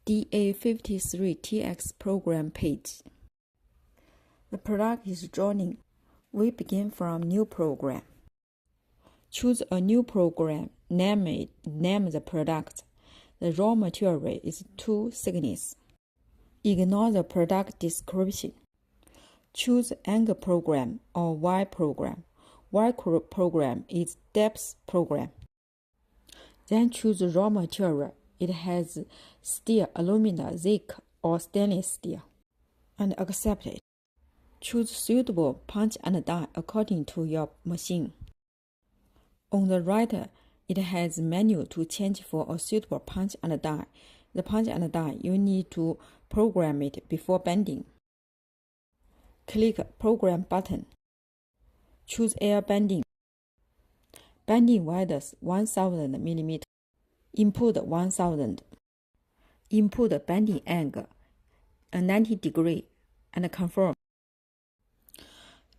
DA53Tx program page. The product is joining. We begin from New Program. Choose a new program, name the product. The raw material is 2 thickness. Ignore the product description. Choose angle program or Y program. Y program is depth program. Then choose raw material. It has steel, aluminum, zinc, or stainless steel, and accept it. Choose suitable punch and die according to your machine. On the right, it has menu to change for a suitable punch and die. The punch and die, you need to program it before bending. Click Program button. Choose air bending. Bending width 1000 mm. Input 1000. Input bending angle 90 degree and confirm.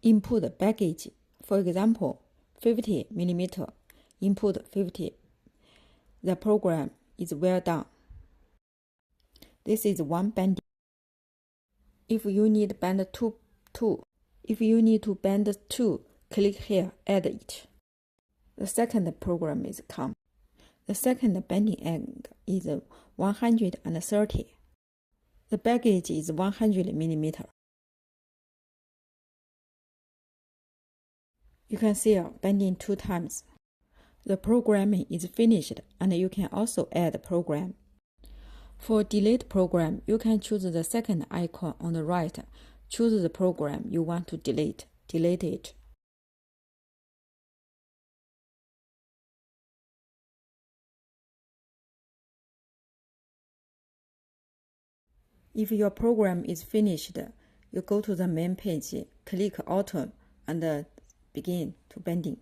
Input baggage, for example, 50 mm. Input 50. The program is well done. This is one bending. If you need to bend two, click here, add it. The second program is come. The second bending angle is 130. The baggage is 100 mm. You can see bending 2 times. The programming is finished, and you can also add a program. For delete program, you can choose the second icon on the right. Choose the program you want to delete. Delete it. If your program is finished, you go to the main page, click Auto, and begin to bending.